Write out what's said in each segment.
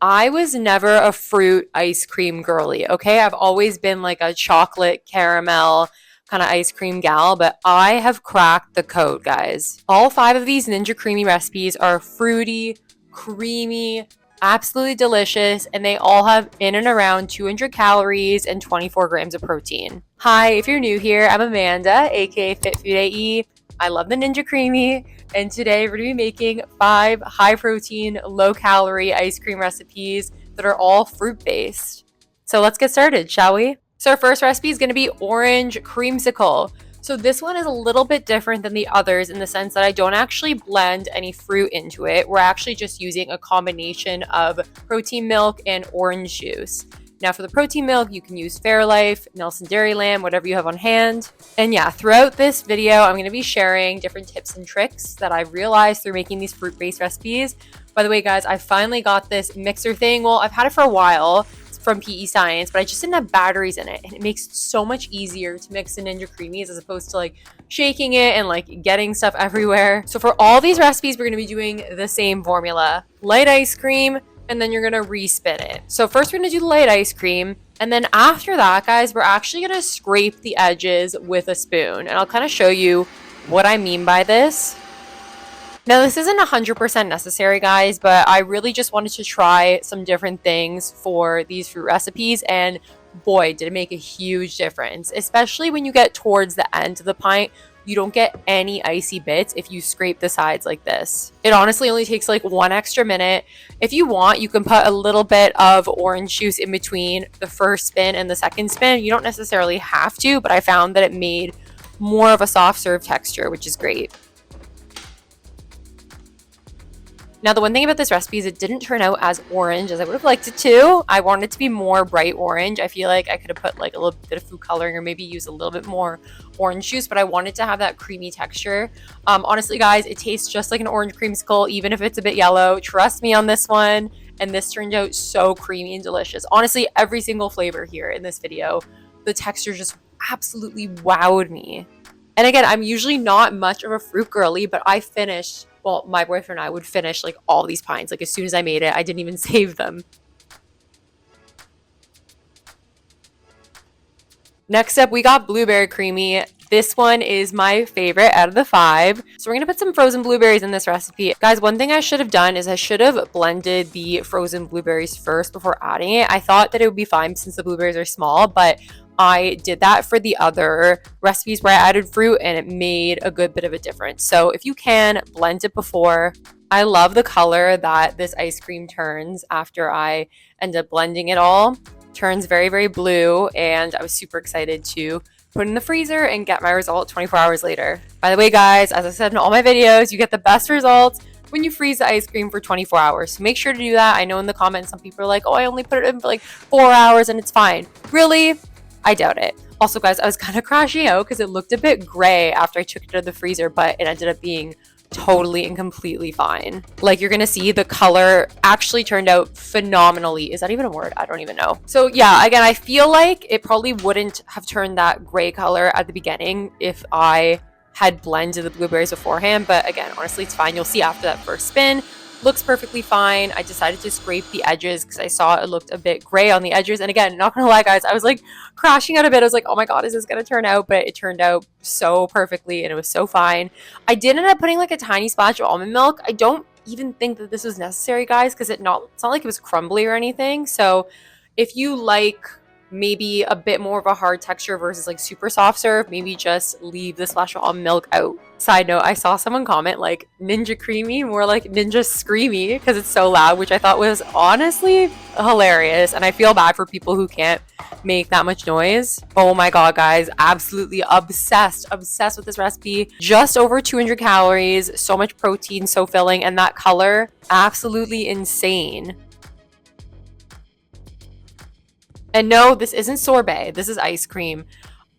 I was never a fruit ice cream girly, okay? I've always been like a chocolate caramel kind of ice cream gal, but I have cracked the code, guys. All 5 of these Ninja Creami recipes are fruity, creamy, absolutely delicious, and they all have in and around 200 calories and 24 grams of protein. Hi, if you're new here, I'm Amanda, aka FitFoodAE. I love the Ninja Creami, and today we're going to be making 5 high protein, low calorie ice cream recipes that are all fruit based. So let's get started, shall we? So our first recipe is going to be orange creamsicle. So this one is a little bit different than the others in the sense that I don't actually blend any fruit into it. We're actually just using a combination of protein milk and orange juice. Now for the protein milk, you can use Fairlife, Nelson Dairyland, whatever you have on hand. And yeah, throughout this video, I'm going to be sharing different tips and tricks that I've realized through making these fruit-based recipes. By the way, guys, I finally got this mixer thing. Well, I've had it for a while. It's from PE Science, but I just didn't have batteries in it. And it makes it so much easier to mix the Ninja Creamies as opposed to like shaking it and like getting stuff everywhere. So for all these recipes, we're going to be doing the same formula. Light ice cream, and then you're gonna respin it. So first we're gonna do the light ice cream, and then after that, guys, we're actually gonna scrape the edges with a spoon, and I'll kind of show you what I mean by this. Now this isn't 100% necessary, guys, but I really just wanted to try some different things for these fruit recipes, and boy, did it make a huge difference, especially when you get towards the end of the pint. You don't get any icy bits if you scrape the sides like this. It honestly only takes like 1 extra minute. If you want, you can put a little bit of orange juice in between the first spin and the second spin. You don't necessarily have to, but I found that it made more of a soft serve texture, which is great. Now, the one thing about this recipe is it didn't turn out as orange as I would have liked it to. I wanted it to be more bright orange. I feel like I could have put like a little bit of food coloring or maybe use a little bit more orange juice, but I wanted to have that creamy texture. Honestly, guys, it tastes just like an orange creamsicle, even if it's a bit yellow. Trust me on this one. And this turned out so creamy and delicious. Honestly, every single flavor here in this video, the texture just absolutely wowed me. And again, I'm usually not much of a fruit girly, but I finished, well, my boyfriend and I would finish like all these pints. Like as soon as I made it, I didn't even save them. Next up, we got blueberry creamy. This one is my favorite out of the 5. So we're going to put some frozen blueberries in this recipe. Guys, one thing I should have done is I should have blended the frozen blueberries first before adding it. I thought that it would be fine since the blueberries are small, but I did that for the other recipes where I added fruit and it made a good bit of a difference. So if you can, blend it before. I love the color that this ice cream turns after I end up blending it all. Turns very, very blue, and I was super excited to put it in the freezer and get my result 24 hours later. By the way, guys, as I said in all my videos, you get the best results when you freeze the ice cream for 24 hours. So make sure to do that. I know in the comments some people are like, oh, I only put it in for like 4 hours and it's fine. Really? I doubt it. Also, guys, I was kind of crashing out because it looked a bit gray after I took it out of the freezer, but it ended up being totally and completely fine. Like you're gonna see the color actually turned out phenomenally. Is that even a word? I don't even know. So yeah, again, I feel like it probably wouldn't have turned that gray color at the beginning if I had blended the blueberries beforehand, but again, honestly, it's fine. You'll see after that first spin. Looks perfectly fine. I decided to scrape the edges because I saw it looked a bit gray on the edges. And again, not gonna lie, guys, I was like crashing out a bit. I was like, oh my god, is this gonna turn out? But it turned out so perfectly and it was so fine. I did end up putting like a tiny splash of almond milk. I don't even think that this was necessary, guys, because it's not like it was crumbly or anything. So if you like maybe a bit more of a hard texture versus like super soft serve, maybe just leave the splash of almond milk out. Side note, I saw someone comment like Ninja Creami, more like Ninja Screamy, because it's so loud, which I thought was honestly hilarious. And I feel bad for people who can't make that much noise. Oh my god, guys, absolutely obsessed with this recipe. Just over 200 calories, so much protein, so filling, and that color, absolutely insane. And no, this isn't sorbet. This is ice cream.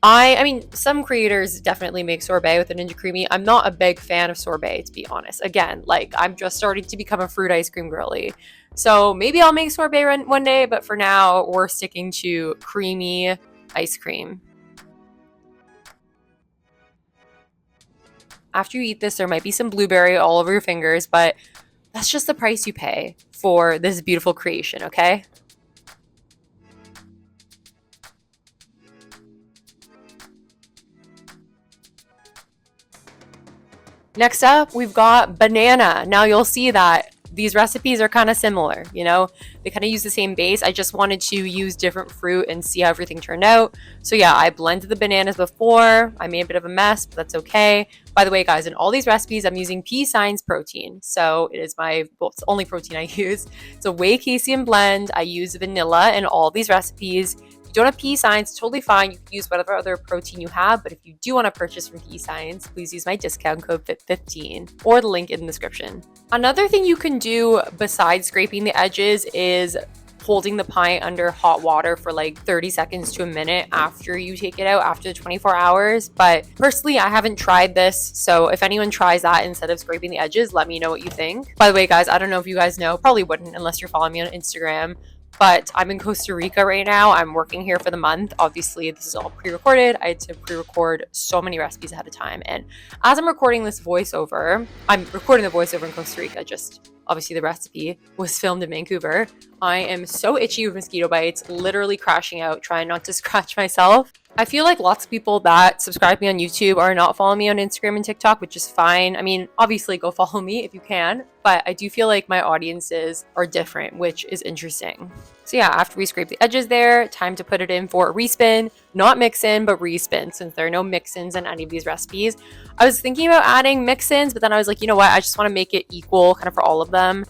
I mean, some creators definitely make sorbet with the Ninja Creami. I'm not a big fan of sorbet, to be honest. Again, like, I'm just starting to become a fruit ice cream girly. So maybe I'll make sorbet one day, but for now, we're sticking to creamy ice cream. After you eat this, there might be some blueberry all over your fingers, but that's just the price you pay for this beautiful creation, okay? Next up, we've got banana. Now you'll see that these recipes are kind of similar, you know? They kind of use the same base. I just wanted to use different fruit and see how everything turned out. So yeah, I blended the bananas before. I made a bit of a mess, but that's okay. By the way, guys, in all these recipes, I'm using pea signs protein. So it is it's the only protein I use. It's a whey casein blend. I use vanilla in all these recipes. If you don't have pea signs, totally fine. You can use whatever other protein you have. But if you do want to purchase from pea signs, please use my discount code FIT15 or the link in the description. Another thing you can do besides scraping the edges is holding the pint under hot water for like 30 seconds to a minute after you take it out after the 24 hours. But personally, I haven't tried this. So if anyone tries that instead of scraping the edges, let me know what you think. By the way, guys, I don't know if you guys know, probably wouldn't unless you're following me on Instagram, but I'm in Costa Rica right now. I'm working here for the month. Obviously, this is all pre-recorded. I had to pre-record so many recipes ahead of time. And as I'm recording this voiceover, I'm recording the voiceover in Costa Rica, just obviously the recipe was filmed in Vancouver. I am so itchy with mosquito bites, literally crashing out, trying not to scratch myself. I feel like lots of people that subscribe me on YouTube are not following me on Instagram and TikTok, which is fine. I mean, obviously go follow me if you can, but I do feel like my audiences are different, which is interesting. So yeah, after we scrape the edges there, time to put it in for a respin. Not mix-in, but respin, since there are no mix-ins in any of these recipes. I was thinking about adding mix-ins, but then I was like, you know what? I just want to make it equal kind of for all of them.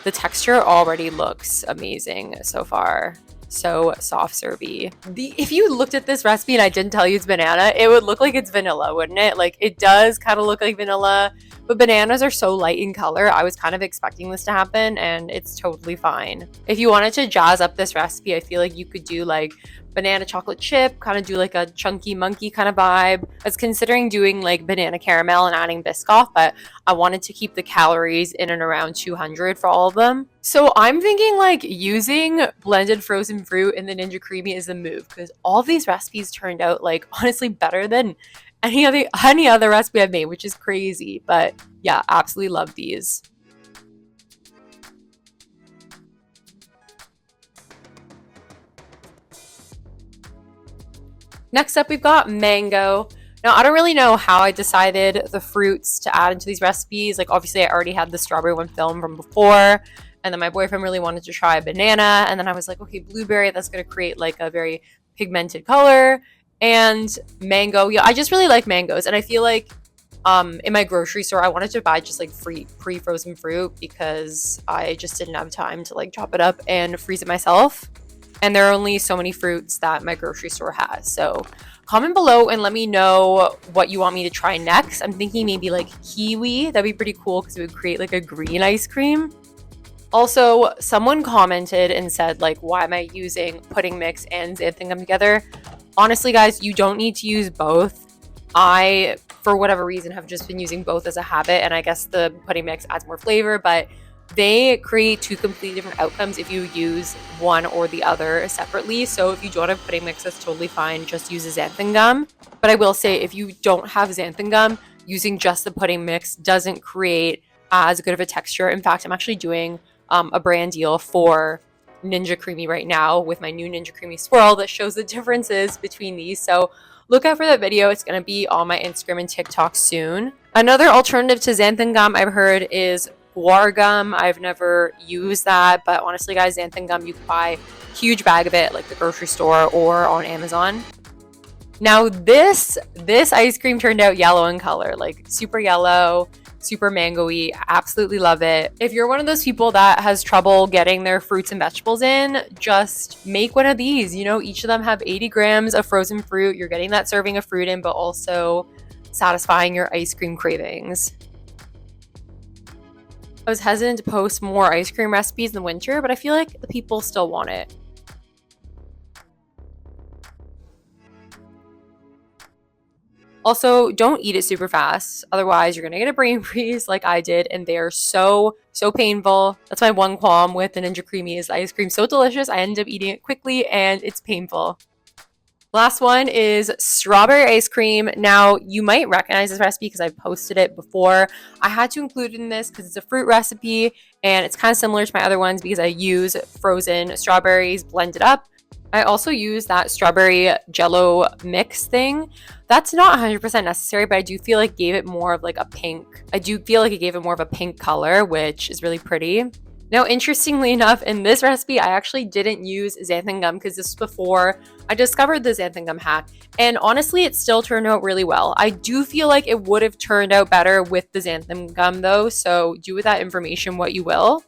The texture already looks amazing so far. So soft servy. If you looked at this recipe and I didn't tell you it's banana, it would look like it's vanilla, wouldn't it? Like it does kind of look like vanilla, but bananas are so light in color. I was kind of expecting this to happen and it's totally fine. If you wanted to jazz up this recipe, I feel like you could do like banana chocolate chip, kind of do like a chunky monkey kind of vibe. I was considering doing like banana caramel and adding Biscoff, but I wanted to keep the calories in and around 200 for all of them. So I'm thinking like using blended frozen fruit in the Ninja Creami is the move, because all of these recipes turned out like honestly better than any other recipe I've made, which is crazy. But yeah, absolutely love these. Next up, we've got mango. Now, I don't really know how I decided the fruits to add into these recipes. Like, obviously, I already had the strawberry one filmed from before. And then my boyfriend really wanted to try a banana. And then I was like, okay, blueberry, that's going to create like a very pigmented color. And mango, yeah, I just really like mangoes. And I feel like in my grocery store, I wanted to buy just like pre-frozen fruit because I just didn't have time to like chop it up and freeze it myself. And there are only so many fruits that my grocery store has. So comment below and let me know what you want me to try next. I'm thinking maybe like kiwi. That'd be pretty cool because it would create like a green ice cream. Also, someone commented and said like, why am I using pudding mix and xanthan gum together? Honestly, guys, you don't need to use both. I, for whatever reason, have just been using both as a habit. And I guess the pudding mix adds more flavor, but they create two completely different outcomes if you use one or the other separately. So if you don't have pudding mix, that's totally fine. Just use a xanthan gum. But I will say, if you don't have xanthan gum, using just the pudding mix doesn't create as good of a texture. In fact, I'm actually doing a brand deal for Ninja Creami right now with my new Ninja Creami swirl that shows the differences between these. So look out for that video. It's going to be on my Instagram and TikTok soon. Another alternative to xanthan gum I've heard is guar gum. I've never used that, but honestly, guys, xanthan gum, you can buy a huge bag of it like the grocery store or on Amazon. Now this ice cream turned out yellow in color, like super yellow, super mango-y. Absolutely love it. If you're one of those people that has trouble getting their fruits and vegetables in, just make one of these. You know, each of them have 80 grams of frozen fruit. You're getting that serving of fruit in, but also satisfying your ice cream cravings. I was hesitant to post more ice cream recipes in the winter, but I feel like the people still want it. Also, don't eat it super fast. Otherwise, you're going to get a brain freeze like I did, and they are so painful. That's my one qualm with the Ninja Creami is the ice cream so delicious. I end up eating it quickly, and it's painful. Last one is strawberry ice cream. Now, you might recognize this recipe because I've posted it before. I had to include it in this because it's a fruit recipe and it's kind of similar to my other ones because I use frozen strawberries blended up. I also use that strawberry Jell-O mix thing. That's not 100% necessary, but I do feel like it gave it more of like a pink. I do feel like it gave it more of a pink color, which is really pretty. Now, interestingly enough, in this recipe, I actually didn't use xanthan gum because this was before I discovered the xanthan gum hack. And honestly, it still turned out really well. I do feel like it would have turned out better with the xanthan gum though, so do with that information what you will.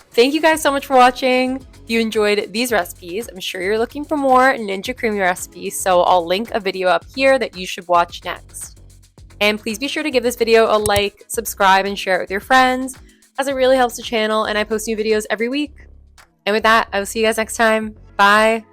Thank you guys so much for watching. If you enjoyed these recipes, I'm sure you're looking for more Ninja Creami recipes, so I'll link a video up here that you should watch next. And please be sure to give this video a like, subscribe, and share it with your friends, as it really helps the channel, and I post new videos every week. And with that, I will see you guys next time. Bye!